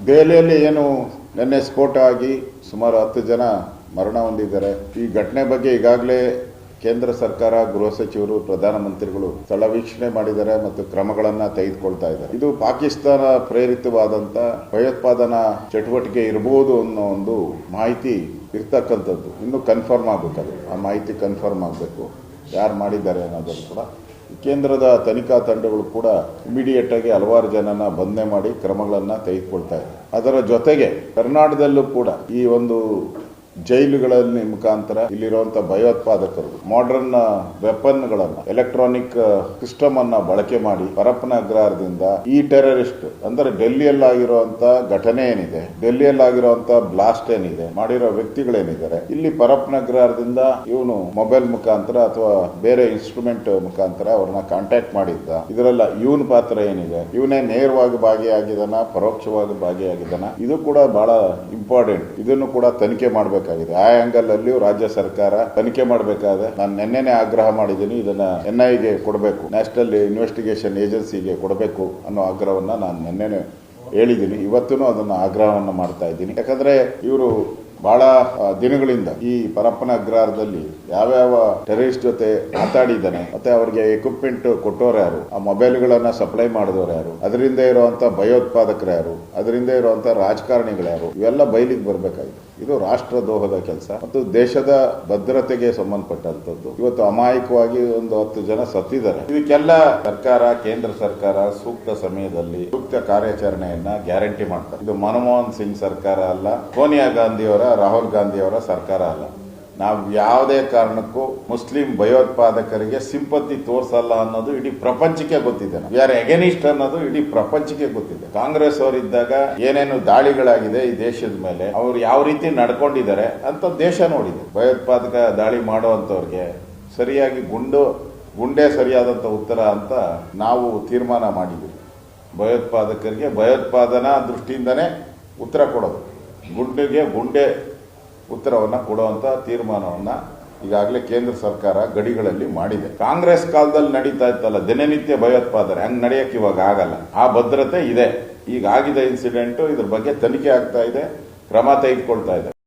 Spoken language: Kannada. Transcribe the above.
ದೆಹಲಿಯಲ್ಲಿ ಏನು ನಿನ್ನೆ ಸ್ಫೋಟ ಆಗಿ ಸುಮಾರು 10 ಜನ ಮರಣ ಹೊಂದಿದ್ದಾರೆ. ಈ ಘಟನೆ ಬಗ್ಗೆ ಈಗಾಗಲೇ ಕೇಂದ್ರ ಸರ್ಕಾರ, ಗೃಹ ಸಚಿವರು, ಪ್ರಧಾನಮಂತ್ರಿಗಳು ಸ್ಥಳ ವೀಕ್ಷಣೆ ಮಾಡಿದ್ದಾರೆ ಮತ್ತು ಕ್ರಮಗಳನ್ನು ತೆಗೆದುಕೊಳ್ತಾ ಇದ್ದಾರೆ. ಇದು ಪಾಕಿಸ್ತಾನ ಪ್ರೇರಿತವಾದಂತ ಭಯೋತ್ಪಾದನಾ ಚಟುವಟಿಕೆ ಇರಬಹುದು ಅನ್ನೋ ಒಂದು ಮಾಹಿತಿ ಇರ್ತಕ್ಕಂಥದ್ದು. ಇನ್ನು ಕನ್ಫರ್ಮ್ ಆಗಬೇಕು, ಆ ಮಾಹಿತಿ ಕನ್ಫರ್ಮ್ ಆಗಬೇಕು ಯಾರು ಮಾಡಿದ್ದಾರೆ ಅನ್ನೋದನ್ನು ಕೂಡ ಕೇಂದ್ರದ ತನಿಖಾ ತಂಡಗಳು ಕೂಡ ಇಮಿಡಿಯೇಟ್ ಆಗಿ ಹಲವಾರು ಜನನ ಬಂಧನೆ ಮಾಡಿ ಕ್ರಮಗಳನ್ನು ತೆಗೆದುಕೊಳ್ತಾ ಇದೆ. ಅದರ ಜೊತೆಗೆ ಕರ್ನಾಟಕದಲ್ಲೂ ಕೂಡ ಈ ಒಂದು ಜೈಲುಗಳ ಮುಖಾಂತರ ಇಲ್ಲಿರುವಂತಹ ಭಯೋತ್ಪಾದಕರು ಮಾಡರ್ನ್ ವೆಪನ್ಗಳನ್ನು, ಎಲೆಕ್ಟ್ರಾನಿಕ್ ಸಿಸ್ಟಮ್ ಅನ್ನ ಬಳಕೆ ಮಾಡಿ ಪರಪ್ಪನ ಅಗ್ರಹಾರದಿಂದ ಈ ಟೆರರಿಸ್ಟ್ ಅಂದ್ರೆ ಡೆಲ್ಲಿಯಲ್ಲಾಗಿರುವಂತಹ ಘಟನೆ ಏನಿದೆ, ಡೆಲ್ಲಿಯಲ್ಲಾಗಿರುವಂತಹ ಬ್ಲಾಸ್ಟ್ ಏನಿದೆ, ಮಾಡಿರೋ ವ್ಯಕ್ತಿಗಳೇನಿದ್ದಾರೆ, ಇಲ್ಲಿ ಪರಪ್ಪನ ಅಗ್ರಹಾರದಿಂದ ಇವನು ಮೊಬೈಲ್ ಮುಖಾಂತರ ಅಥವಾ ಬೇರೆ ಇನ್ಸ್ಟ್ರೂಮೆಂಟ್ ಮುಖಾಂತರ ಅವ್ರನ್ನ ಕಾಂಟ್ಯಾಕ್ಟ್ ಮಾಡಿದ್ದ. ಇದರೆಲ್ಲ ಇವನ್ ಪಾತ್ರ ಏನಿದೆ, ಇವನೇ ನೇರವಾಗಿ ಭಾಗಿಯಾಗಿದ್ದಾನ, ಪರೋಕ್ಷವಾಗಿ ಭಾಗಿಯಾಗಿದ್ದಾನ, ಇದು ಕೂಡ ಬಹಳ ಇಂಪಾರ್ಟೆಂಟ್. ಇದನ್ನು ಕೂಡ ತನಿಖೆ ಮಾಡಬೇಕು. ಆ ಆಂಗಲ್ ಅಲ್ಲಿ ರಾಜ್ಯ ಸರ್ಕಾರ ತನಿಖೆ ಮಾಡಬೇಕಾದ್ರೆ ನಾನು ನಿನ್ನೆನೆ ಆಗ್ರಹ ಮಾಡಿದ್ದೀನಿ, ಇದನ್ನ ಎನ್ಐಗೆ ಕೊಡಬೇಕು, ನ್ಯಾಷನಲ್ ಇನ್ವೆಸ್ಟಿಗೇಷನ್ ಏಜೆನ್ಸಿಗೆ ಕೊಡಬೇಕು ಅನ್ನೋ ಆಗ್ರಹವನ್ನ ನಾನು ನಿನ್ನೆನೆ ಹೇಳಿದ್ದೀನಿ. ಇವತ್ತೂ ಅದನ್ನ ಆಗ್ರಹವನ್ನ ಮಾಡ್ತಾ ಇದ್ದೀನಿ. ಯಾಕಂದ್ರೆ ಇವರು ಬಹಳ ದಿನಗಳಿಂದ ಈ ಪರಪ್ಪನ ಅಗ್ರಹಾರದಲ್ಲಿ ಯಾವ್ಯಾವ ಟೆರರಿಸ್ಟ್ ಜೊತೆ ಮಾತಾಡಿದ್ದಾನೆ, ಮತ್ತೆ ಅವರಿಗೆ ಎಕ್ವಿಪ್ಮೆಂಟ್ ಕೊಟ್ಟೋರು ಯಾರು, ಆ ಮೊಬೈಲ್ಗಳನ್ನ ಸಪ್ಲೈ ಮಾಡಿದವರು ಯಾರು, ಅದರಿಂದ ಇರುವಂತ ಭಯೋತ್ಪಾದಕರು ಯಾರು, ಅದರಿಂದ ಇರುವಂತ ರಾಜಕಾರಣಿಗಳು ಯಾರು, ಇವೆಲ್ಲ ಬಯಲಿಗೆ ಬರಬೇಕಾಗಿದೆ. ಇದು ರಾಷ್ಟ್ರದ್ರೋಹದ ಕೆಲಸ ಮತ್ತು ದೇಶದ ಭದ್ರತೆಗೆ ಸಂಬಂಧಪಟ್ಟಂತದ್ದು. ಇವತ್ತು ಅಮಾಯಕವಾಗಿ ಒಂದು 10 ಜನ ಸತ್ತಿದ್ದಾರೆ. ಇದಕ್ಕೆಲ್ಲ ಸರ್ಕಾರ, ಕೇಂದ್ರ ಸರ್ಕಾರ ಸೂಕ್ತ ಸಮಯದಲ್ಲಿ ಸೂಕ್ತ ಕಾರ್ಯಾಚರಣೆಯನ್ನ ಗ್ಯಾರಂಟಿ ಮಾಡ್ತಾರೆ. ಇದು ಮನಮೋಹನ್ ಸಿಂಗ್ ಸರ್ಕಾರ ಅಲ್ಲ, ಸೋನಿಯಾ ಗಾಂಧಿಯವರ, ರಾಹುಲ್ ಗಾಂಧಿಯವರ ಸರ್ಕಾರ ಅಲ್ಲ. ನಾವು ಯಾವುದೇ ಕಾರಣಕ್ಕೂ ಮುಸ್ಲಿಂ ಭಯೋತ್ಪಾದಕರಿಗೆ ಸಿಂಪತಿ ತೋರಿಸಲ್ಲ ಅನ್ನೋದು ಇಡೀ ಪ್ರಪಂಚಕ್ಕೆ ಗೊತ್ತಿದೆ. ವಿ ಆರ್ ಅಗೇನಿಸ್ಟ್ ಅನ್ನೋದು ಇಡೀ ಪ್ರಪಂಚಕ್ಕೆ ಗೊತ್ತಿದೆ. ಕಾಂಗ್ರೆಸ್ ಅವರಿದ್ದಾಗ ಏನೇನು ದಾಳಿಗಳಾಗಿದೆ ಈ ದೇಶದ ಮೇಲೆ, ಅವರು ಯಾವ ರೀತಿ ನಡ್ಕೊಂಡಿದ್ದಾರೆ ಅಂತ ದೇಶ ನೋಡಿದೆ. ಭಯೋತ್ಪಾದಕ ದಾಳಿ ಮಾಡುವಂತವ್ರಿಗೆ ಸರಿಯಾಗಿ ಗುಂಡೆ ಸರಿಯಾದಂತ ಉತ್ತರ ಅಂತ ನಾವು ತೀರ್ಮಾನ ಮಾಡಿದ್ವಿ. ಭಯೋತ್ಪಾದಕರಿಗೆ ಭಯೋತ್ಪಾದನಾ ದೃಷ್ಟಿಯಿಂದನೇ ಉತ್ತರ ಕೊಡೋದು, ಗುಂಡೆಗೆ ಗುಂಡೆ ಉತ್ತರವನ್ನ ಕೊಡುವಂತ ತೀರ್ಮಾನವನ್ನ ಈಗಾಗಲೇ ಕೇಂದ್ರ ಸರ್ಕಾರ ಗಡಿಗಳಲ್ಲಿ ಮಾಡಿದೆ. ಕಾಂಗ್ರೆಸ್ ಕಾಲದಲ್ಲಿ ನಡೀತಾ ಇತ್ತಲ್ಲ ದಿನನಿತ್ಯ ಭಯೋತ್ಪಾದನೆ, ಹಂಗ್ ನಡೆಯಕ್ಕೆ ಇವಾಗ ಆಗಲ್ಲ. ಆ ಭದ್ರತೆ ಇದೆ. ಈಗ ಆಗಿದ ಇನ್ಸಿಡೆಂಟ್, ಇದ್ರ ಬಗ್ಗೆ ತನಿಖೆ ಆಗ್ತಾ ಇದೆ, ಕ್ರಮ ತೆಗೆದುಕೊಳ್ತಾ ಇದೆ.